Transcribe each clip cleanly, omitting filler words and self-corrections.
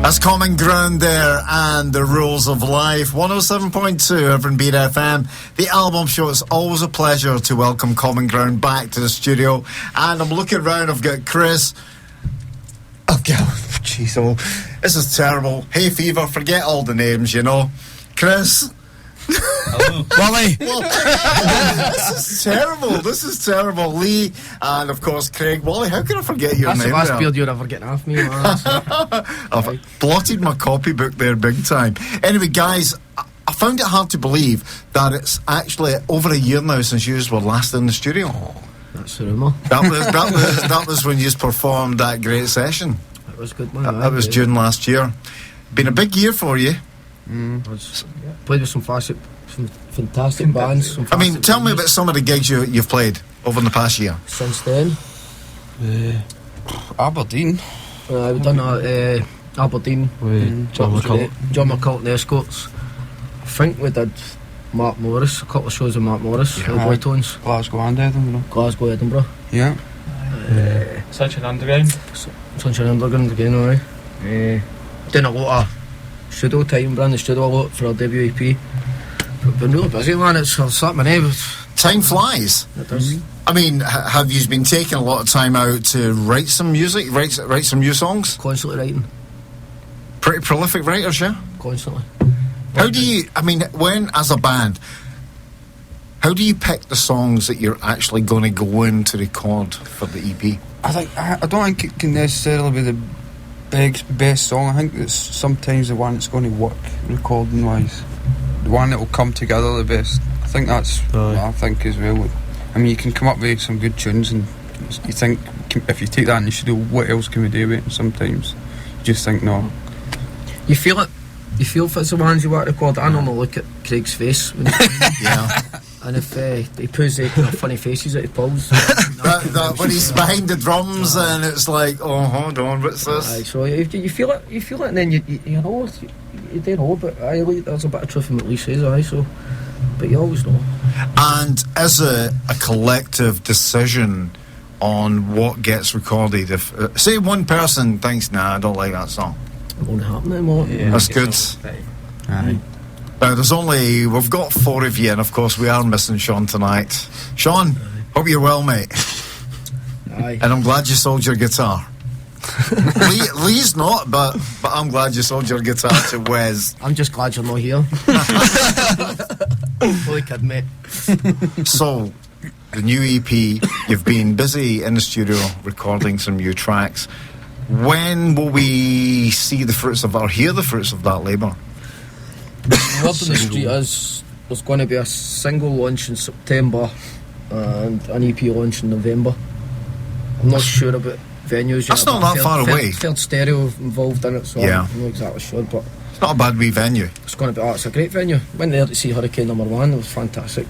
That's Common Ground there, and The Rules of Life. 107.2 Everton Beat FM. The album show. It's always a pleasure to welcome Common Ground back to the studio. And I'm looking around, I've got Chris. Oh, God. Jeez, oh, this is terrible. Hay fever, forget all the names, you know. Chris. Wally. This is terrible. Lee, and of course Craig. Wally, how can I forget your name? That's the last beard you're ever getting off me, man. I've blotted my copybook there big time. Anyway, guys, I found it hard to believe that it's actually over a year now since you were last in the studio. That's the rumour. That was when you performed that great session. It was good, man. That was June last year. Been a big year for you. Played with some fantastic bands. I mean, tell me about some of the gigs you've played over in the past year. Since then, Aberdeen. we've done Aberdeen, John McCullough and Escorts. I think we did Mark Morris, a couple of shows with Mark Morris, Boy Tones. Glasgow and Edinburgh. Glasgow, Edinburgh. Yeah. Sunshine Underground. Sunshine Underground again, alright. Doing a lot of studio time, ran the studio a lot for our WAP. Been really busy, man. It's slipped my name. Time flies. It does. I mean, have you been taking a lot of time out to write some music, write some new songs? Constantly writing. Pretty prolific writers, yeah? Constantly. How do you, I mean, when, as a band, how do you pick the songs that you're actually going to go in to record for the EP? I don't think it can necessarily be the best song. I think it's sometimes the one that's going to work recording wise, the one that will come together the best. I think that's what I think as well. I mean, you can come up with some good tunes and you think if you take that and you should do, what else can we do with it? And sometimes you just think no. You feel it. You feel if it's the ones you want to record. I normally look at Craig's face when Yeah. and if he puts the kind of funny faces that he pulls. that when he's behind the drums and it's like, oh, hold on, what's this? So you feel it, and then you know, you don't know, but there's a bit of truth in what Lee says, so, but you always know. And is it a collective decision on what gets recorded? If say one person thinks, nah, I don't like that song, It won't happen anymore. Yeah, that's good. Aye. Now we've got four of you, and of course we are missing Sean tonight. Sean, hope you're well, mate. Aye. And I'm glad you sold your guitar. Lee's not, but I'm glad you sold your guitar to Wes. I'm just glad you're not here. Fully kidding, mate. So, the new EP, you've been busy in the studio recording some new tracks. When will we see the fruits of, or hear the fruits of that labour? The word on the street is there's going to be a single launch in September and an EP launch in November. I'm not sure about venues. That's not that far away. Third stereo involved in it, so Yeah. I'm not exactly sure, but It's not a bad wee venue. it's going to be. It's a great venue. Went there to see Hurricane #1. It was fantastic.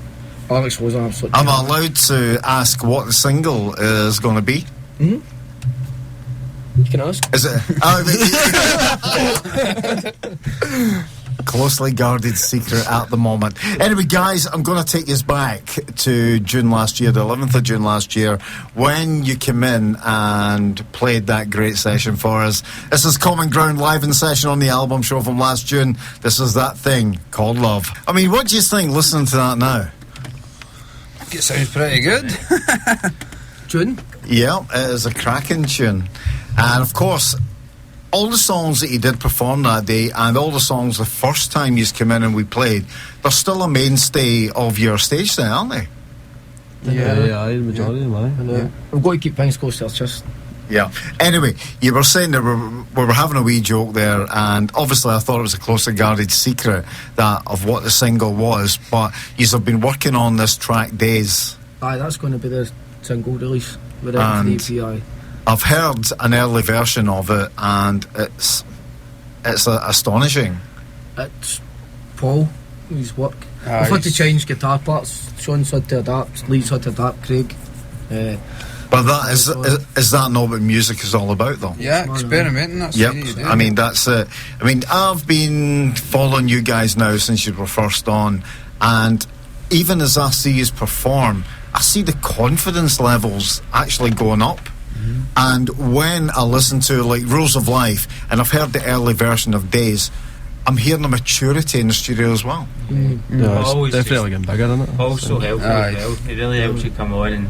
Alex was an absolute. Am I allowed to ask what the single is going to be? You can ask. Is it? Closely guarded secret at the moment. Anyway, guys, I'm going to take you back to June last year, the 11th of June last year, when you came in and played that great session for us. This is Common Ground live in session on the album show from last June. This is that thing called love. I mean, what do you think listening to that now? I think it sounds pretty good. June. Yeah, it is a cracking tune. And of course, all the songs that you did perform that day and all the songs the first time you came in and we played, they're still a mainstay of your stage set, aren't they? Yeah, the majority of them, And we've got to keep things close to our chest. Yeah. Anyway, you were saying that we were having a wee joke there, and obviously I thought it was a closely guarded secret that of what the single was, but you have been working on this track days. Aye, that's going to be the single release. We're ready for the EP, aye. I've heard an early version of it, and it's astonishing. It's Paul, his work. Aye, We've had to change guitar parts. Sean's had to adapt, Lee's had to adapt, Craig. But that is that not what music is all about, though? Yeah, experimenting, that's yep. what you need to do. I mean, that's it. I mean, I've been following you guys now since you were first on, and even as I see you perform, I see the confidence levels actually going up. And when I listen to like Rules of Life, and I've heard the early version of Days, I'm hearing the maturity in the studio as well. Yeah, it's definitely getting bigger, isn't it? Also helpful as well. It really helps you come on and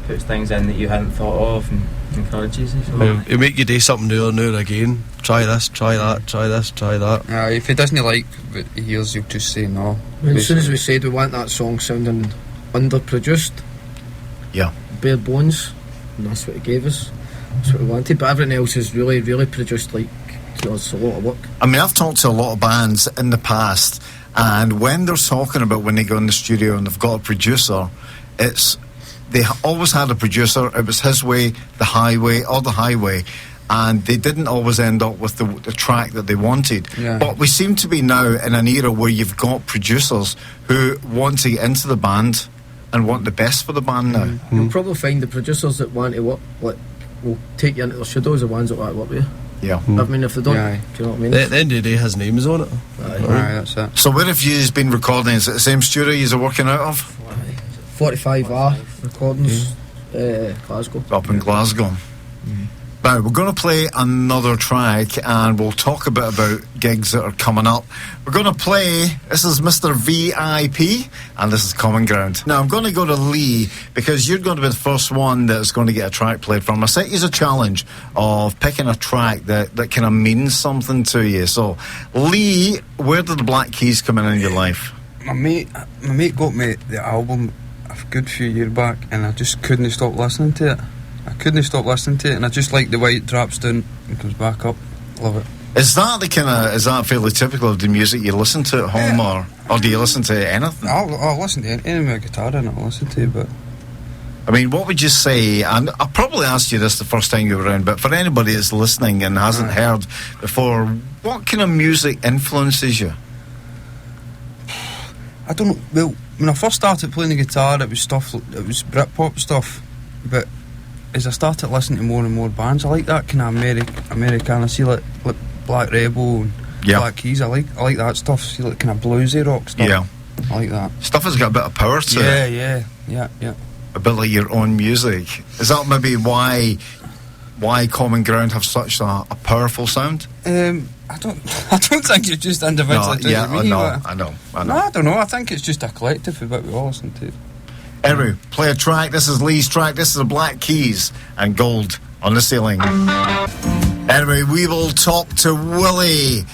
puts things in that you hadn't thought of and encourages you. So It'll make you do something new and new again. Try this, try that, try this, try that. If he doesn't like what he hears, he'll just say no. As soon as we said we want that song sounding underproduced, bare bones, and that's what he gave us. That's what we wanted. But everything else is really, really produced. Like, it's a lot of work. I mean, I've talked to a lot of bands in the past, and when they're talking about when they go in the studio and they've got a producer, they always had a producer. It was his way, the highway, or the highway, and they didn't always end up with the track that they wanted. But we seem to be now in an era where you've got producers who want to get into the band and want the best for the band now. You'll probably find the producers that want to work, like, will take you into their studios, the ones that want to work with you. Yeah. I mean, if they don't, do you know what I mean? At the end of the day, his name's on it. Aye, that's it. So where have you been recording? Is it the same studio you're working out of? 45R recordings, Glasgow. Up in Glasgow. Now, we're going to play another track and we'll talk a bit about gigs that are coming up. We're going to play, this is Mr. VIP, and this is Common Ground. Now, I'm going to go to Lee, because you're going to be the first one that's going to get a track played from. I set you a challenge of picking a track that kind of means something to you. So, Lee, where did the Black Keys come in your life? My mate got me the album a good few years back, and I just couldn't stop listening to it. And I just like the way it drops down and comes back up. Love it. Is that fairly typical of the music you listen to at home, or do you listen to anything? I'll listen to any with a guitar and I'll listen to it, but I mean, what would you say, and I probably asked you this the first time you were around, but for anybody that's listening and hasn't heard before, what kind of music influences you? I don't know. Well, when I first started playing the guitar, it was Britpop stuff, but as I started listening to more and more bands, I like that kind of Americana. See, like Black Rebel and Black Keys. I like that stuff. See, like kind of bluesy rock stuff. Yeah, I like that stuff has got a bit of power to it. Yeah. A bit like your own music. Is that maybe why Common Ground have such a powerful sound? I don't think it's just individual. I know. No, I don't know. I think it's just a collective of what we all listen to. Anyway, play a track. This is Lee's track. This is the Black Keys and Gold on the Ceiling. Anyway, we will talk to Willie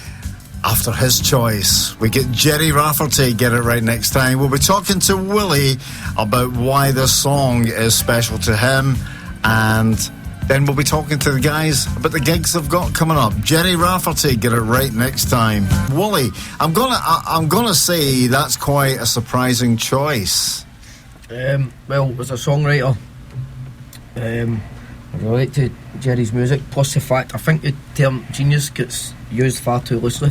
after his choice. We get Jerry Rafferty, get it right next time. We'll be talking to Willie about why this song is special to him, and then we'll be talking to the guys about the gigs they've got coming up. Jerry Rafferty, get it right next time. Willie, I'm gonna say that's quite a surprising choice. Well, as a songwriter, I relate to Jerry's music, plus the fact I think the term genius gets used far too loosely,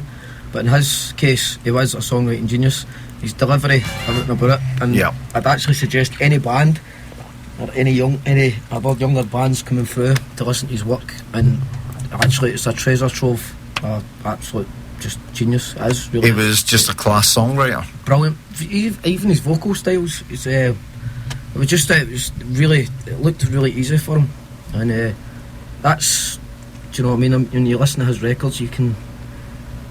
but in his case he was a songwriting genius. His delivery, everything about it, and I'd actually suggest any band or any other younger bands coming through to listen to his work, and actually it's a treasure trove, absolute just genius. It is really. He was just a class songwriter. Brilliant. Even his vocal styles, it looked really easy for him, and that's, do you know what I mean? When you listen to his records, you can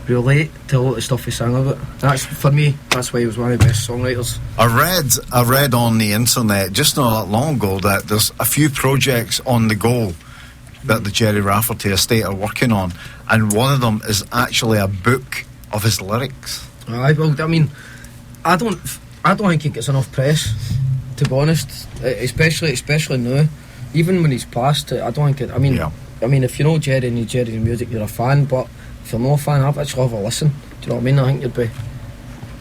relate to a lot of the stuff he sang about. That's, for me, that's why he was one of the best songwriters. I read on the internet just not that long ago that there's a few projects on the go that the Jerry Rafferty estate are working on, and one of them is actually a book of his lyrics. Well, I mean, I don't think he gets enough press, to be honest, especially now. Even when he's passed, I don't think it. I mean, if you know Jerry and Jerry's music, you're a fan. But if you're not a fan, I've actually have a listen. Do you know what I mean? I think you'd be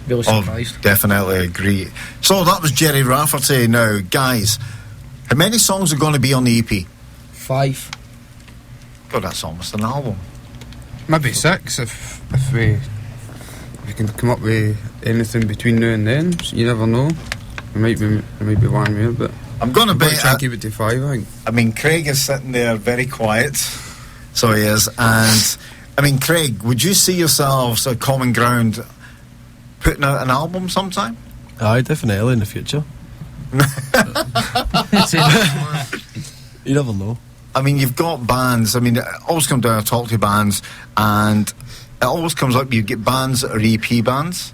really surprised. Oh, definitely agree. So that was Jerry Rafferty. Now, guys, how many songs are going to be on the EP? 5. God, that's almost an album. Maybe 6 if we can come up with anything between now and then. You never know. There might be one more, but I'm going to bet. Try and keep it to 5, I think. I mean, Craig is sitting there very quiet, so he is. And I mean, Craig, would you see yourselves at Common Ground putting out an album sometime? Aye, definitely in the future. You never know. I mean, you've got bands. I mean, it always comes down to talk to bands, and it always comes up. You get bands that are EP bands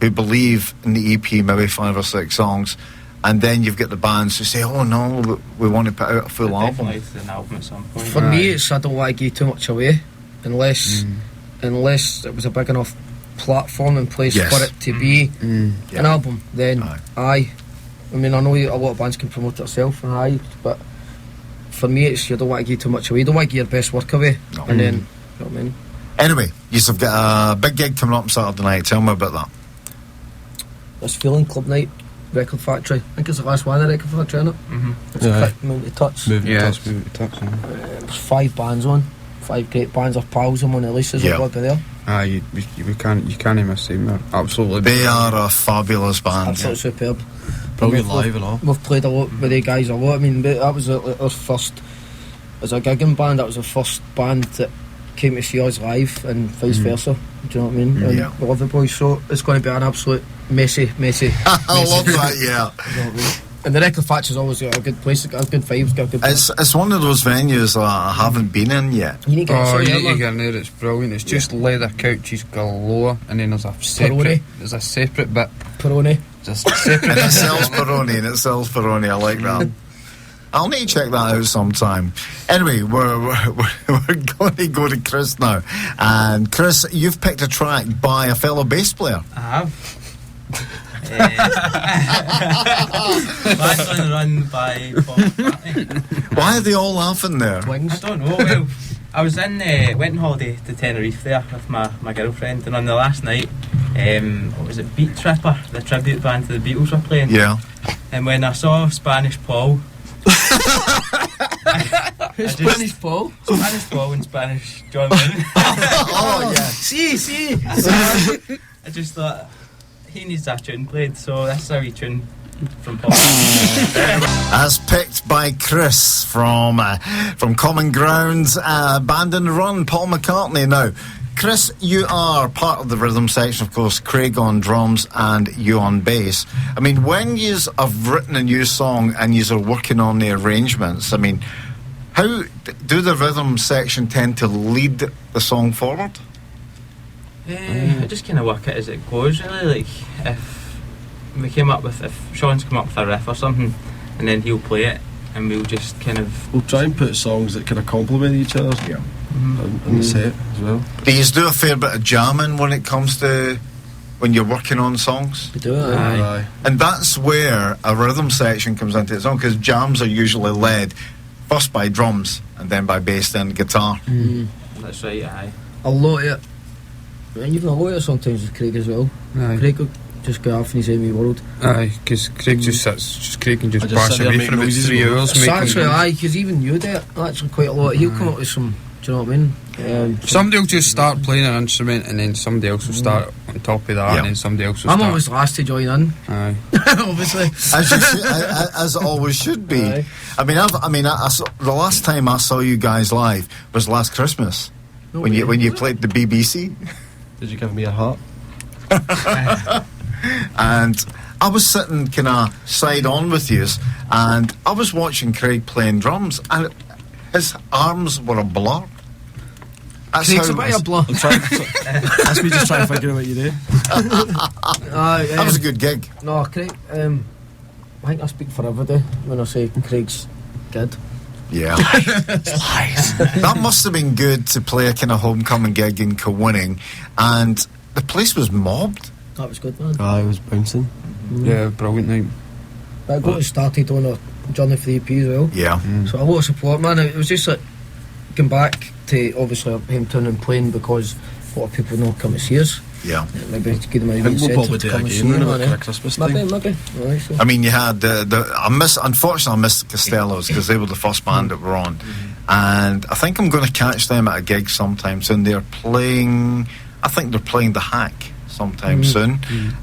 who believe in the EP, maybe 5 or 6 songs, and then you've got the bands who say, "Oh no, we want to put out a full album." Definitely an album at some point. For me, it's I don't want to give too much away unless it was a big enough platform and place Yes. for it to be Yeah. an album. Then Aye. I mean, I know a lot of bands can promote it themselves, and but for me, it's you don't want to give too much away. You don't want to give your best work away, No. and then you know what I mean. Anyway, you've got a big gig coming up Saturday night. Tell me about that. It's Feeling Club Night, Record Factory. I think it's the last one at Record Factory, isn't it? It's Yeah. a quick moving to touch. Moving Yeah, touch. it's moving to touch. There's 5 bands on, 5 great bands of pals. I'm on the releases. Yeah. I've got to be there. You can't miss them. They're absolutely. They are a fabulous band. Absolutely superb. Brilliant We've- live and all. We've played a lot with the guys a lot. I mean, that was our first, as a gigging band, that was the first band that came to see us live, and vice versa. Do you know what I mean? And Yeah. we love the boys, so it's going to be an absolute messy. I love that. Yeah. You know what I mean? And the Record Factory's always got a good place, it's got a good vibes, got a good. It's one of those venues that I haven't been in yet. You need to get Oh, inside you there, need to man. get in there. It's brilliant. It's just leather couches galore, and then there's a Peroni. separate bit. Peroni. Just separate. And it sells Peroni, I like that. I'll need to check that out sometime. Anyway, we're going to go to Chris now. And Chris, you've picked a track by a fellow bass player. I have. Last on the Run by Paul McCartney. Why are they all laughing there? I Wings. don't know. Well, I was went on holiday to Tenerife there with my girlfriend, and on the last night, what was it, Beat Tripper, the tribute band to the Beatles were playing. Yeah. And when I saw Spanish Paul, Spanish Paul. Spanish Paul and Spanish John Lennon, Oh, yeah. See. I just thought he needs a tune played, so that's a wee tune from Paul. As picked by Chris from Common Ground, Band and Run, Paul McCartney. Now, Chris, you are part of the rhythm section, of course, Craig on drums and you on bass. I mean, when you have written a new song and you are working on the arrangements, I mean, how do the rhythm section tend to lead the song forward? I just kind of work it as it goes, really. Like, if Sean's come up with a riff or something, and then he'll play it, and we'll just kind of... We'll try and put songs that kind of complement each other in the set as well. Do you do a fair bit of jamming when it comes to when you're working on songs? We do it. Aye. And that's where a rhythm section comes into its own, because jams are usually led first by drums and then by bass, then guitar. That's right, aye. A lot of it. And even a lot of it sometimes with Craig as well. Aye. Craig will just go off in his own world. Aye, because Craig just sits, Craig can just I just bash sit there away making for about noises 3 with hours. It's making actually, noises. aye, because even you do it actually quite a lot. He'll come up with some, do you know what I mean? Somebody will just start playing an instrument, and then somebody else will start on top of that, Yeah. and then somebody else will I'm start. always the last to join in, Aye. obviously. As it always should be. Aye. I saw, the last time I saw you guys live was last Christmas No when way. you played the BBC, Did you give me a heart? and I was sitting kind of side on with you, and I was watching Craig playing drums, and his arms were a blur. That's Craig's how a bit of a blur. That's me just trying to figure out what you do. Aye, that was a good gig. No, Craig, I think I speak for everybody when I say Craig's good. Yeah. That must have been good to play a kind of homecoming gig in Kilwinning, and the place was mobbed. That was good, man. I was bouncing. Yeah, brilliant night. I got started on a journey for the EP as well. Yeah. So a lot of support, man. It was just like going back to obviously Hampton and playing because a lot of people don't come to see us. Yeah. Maybe to give them a I think we'll probably do it come and again see then them, about man, a Christmas thing. Maybe. Aye, so. I mean, you had unfortunately I missed the Costellos because they were the first band that were on, and I think I'm going to catch them at a gig sometime soon. They're playing the Hack sometime soon,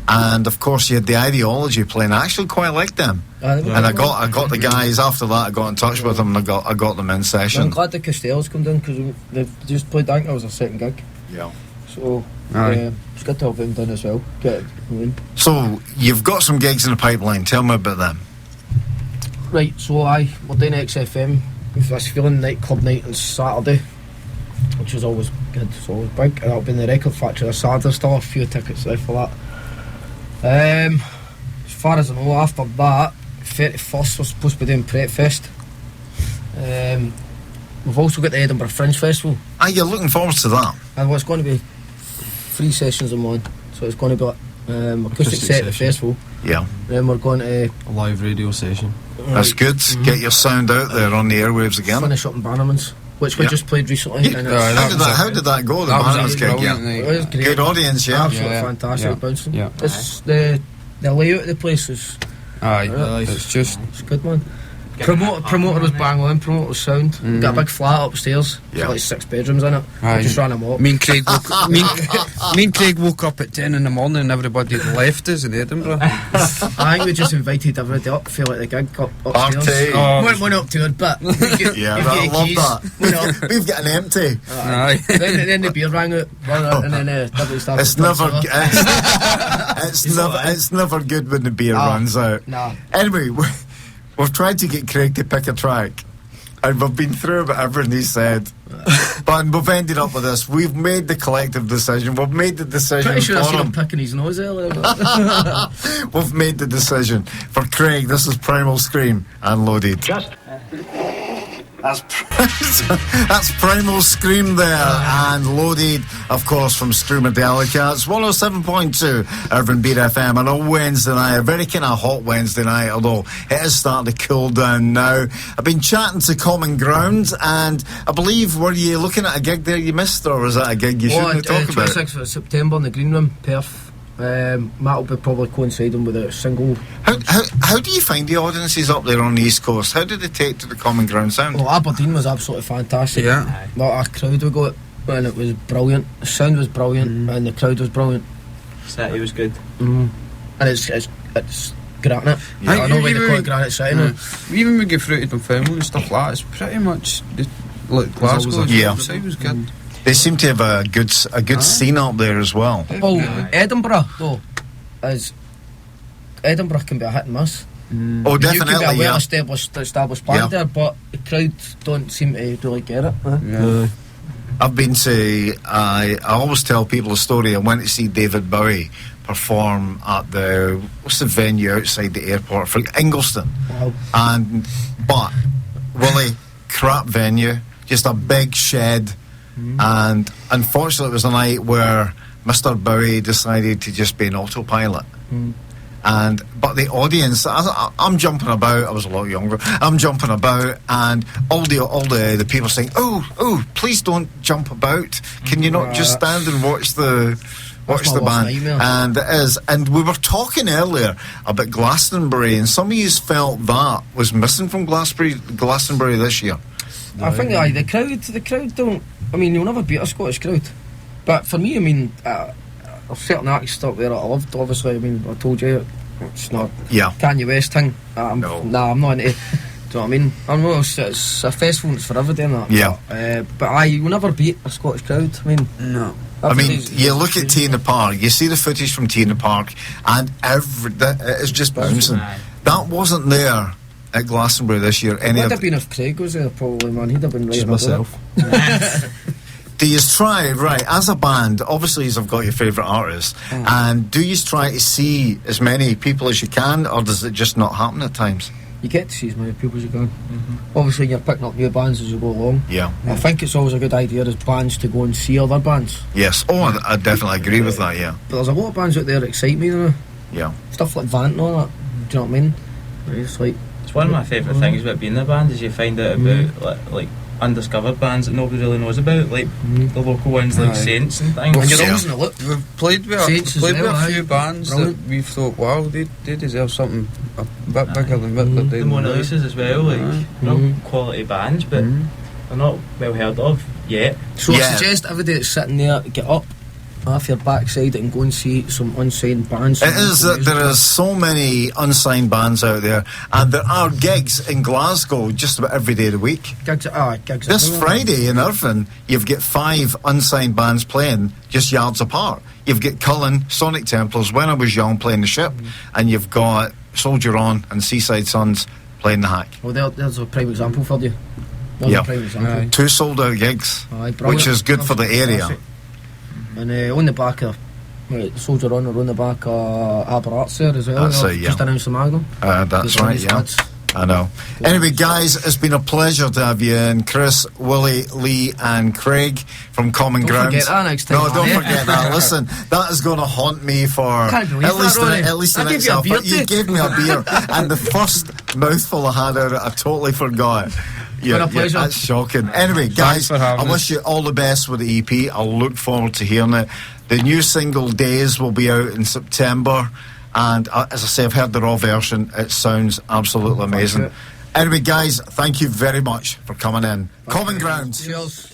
and of course you had the Ideology playing. I actually quite liked them, Aye, they were and I good, got the guys after that. I got in touch with them and I got them in man. session. I'm glad the Costellos come down because they've just played. I think that was their second gig. Yeah. So Aye. it's good to have them done as well. Get it, I mean. So you've got some gigs in the pipeline. Tell me about them. Right, so we're doing XFM with this feeling nightclub night on Saturday, which is always good, it's always big. That'll be in the Record Factory on Saturday. Still a few tickets there for that. As far as I know, after that, 31st we're supposed to be doing Pretfest. We've also got the Edinburgh Fringe Festival. Are you looking forward to that? And it's going to be 3 sessions in one. So it's going to be like acoustic set at the festival. Yeah. Then we're going to A live radio session. That's good. Get your sound out there on the airwaves again. finish up in Bannerman's, which we just played recently. Yeah. And How did that go? The That was Bannerman's a gig, brilliant yeah. night. it was great. Good audience, yeah. Absolutely Yeah. fantastic, Yeah. bouncing. Yeah. It's the layout of the place is Aye, Right. it's just it's good, man. Promoter was bang on, promoter was sound. Got a big flat upstairs, Yeah. got like 6 bedrooms in it. Aye. Just ran them up. me and Craig woke up at 10 in the morning and everybody had left us in Edinburgh. I think we just invited everybody up, feel like the gig up upstairs. Party. Went up to it, but Yeah, I love that. We've got an empty. Aye. then the beer rang out, and then everybody started. It's to never, dance it's never good when the beer runs out. Nah. Anyway, we've tried to get Craig to pick a track, and we've been through about everything he said, but we've ended up with this. We've made the collective decision. We've made the decision Pretty sure I for seen him him. picking his nose earlier. We've made the decision for Craig. This is Primal Scream and Loaded. That's Primal Scream there and Loaded, of course, from Strumadelica. It's 107.2 Urban Beat FM on a Wednesday night, a very kind of hot Wednesday night, although it is starting to cool down now. I've been chatting to Common Ground, and I believe, were you looking at a gig there you missed, or was that a gig you shouldn't talk about? 26th of September in the Green Room, Perth. That'll be probably coinciding with a single. How do you find the audiences up there on the East Coast? How did they take to the Common Ground sound? Well, Aberdeen was absolutely fantastic. Yeah. What a crowd we got, and it was brilliant. The sound was brilliant, and the crowd was brilliant. City was good. And it's granite. Yeah. I know why they Even- call it Granite City now. Even we get fruited from Finland and stuff like that, it's pretty much like Glasgow. Yeah. The side was good. They seem to have a good scene up there as well. Well, Edinburgh though Edinburgh can be a hit and miss. Oh, You can be definitely, a well yeah. established band Yeah. there, but the crowds don't seem to really get it. Yeah. I've been to. I always tell people a story. I went to see David Bowie perform at what's the venue outside the airport for Ingliston, Wow. but Willie, crap venue, just a big shed, and unfortunately it was a night where Mr. Bowie decided to just be an autopilot. But the audience, I'm jumping about. I was a lot younger. I'm jumping about, and all the people saying, "Oh, please don't jump about. Can you not just stand and watch the my band?" worst nightmare. And it is. And we were talking earlier about Glastonbury, and some of you felt that was missing from Glastonbury this year. I think the crowd don't. I mean, you'll never beat a Scottish crowd. But for me, I mean, there's certain acts up there that I loved. Obviously, I mean, I told you it's not Yeah. Kanye West thing. No. Nah, I'm not into. Do you know what I mean? I know it's a festival and it's for everything. That. Yeah. But you'll never beat a Scottish crowd. I mean, No. I mean, everybody's- you look at Tina Park, you see the footage from Tina Park, and it's just bouncing. Aye. That wasn't there at Glastonbury this year. It would have been if Craig was there, probably, man. He'd have been right. Just myself. Do you try, right, as a band, obviously you've got your favourite artists, and do you try to see as many people as you can, or does it just not happen at times? You get to see as many people as you can. Obviously, you're picking up new bands as you go along. Yeah. I think it's always a good idea as bands to go and see other bands. Yes. Oh, I definitely agree with that, yeah. But there's a lot of bands out there that excite me, you know. Yeah. Stuff like Vant and all that. Do you know what I mean? It's like, It's one of my favourite things about being in a band is you find out about like undiscovered bands that nobody really knows about, like the local ones like Aye. Saints and things. and you're Yeah. always in the loop. We've played with Saints as a well, aye. few bands Brilliant. that we've thought, wow, they deserve something a bit bigger than what they're The doing Mona now. Lisas as well, like Aye. not quality bands, but they're not well heard of yet. So Yeah. I suggest everybody that's sitting there get up off your backside and go and see some unsigned bands. It is that there are so many unsigned bands out there, and there are gigs in Glasgow just about every day of the week. gigs. Gigs. This everywhere. Friday in Irvine, you've got 5 unsigned bands playing just yards apart. You've got Cullen, Sonic Templars, When I Was Young playing the Ship, and you've got Soldier On and Seaside Sons playing the Hack. Well, there's a prime example for you. Not Yeah. a prime example. Aye. 2 sold out gigs, Aye, brilliant. which is good for the area. Classic. And on the back of Soldier On, or on the back of Aber Arts there as well. That's They've it, yeah. Just announced the Magnum. That's right, yeah. I know. Anyway, guys, it's been a pleasure to have you in. Chris, Willie, Lee, and Craig from Common Don't Grounds. forget that next time. No, don't man, eh? forget that. Listen, that is going to haunt me for Can't believe at least that, Ronnie. at least the I next gave you a half. beer, But you too. gave me a beer, and the first mouthful I had out of it, I totally forgot. Been a pleasure. That's shocking. Anyway, guys, for having I wish you all the best with the EP. I'll look forward to hearing it. The new single Days will be out in September, and as I say, I've heard the raw version. It sounds absolutely amazing. Anyway, guys, thank you very much for coming in. Common Grounds. Cheers.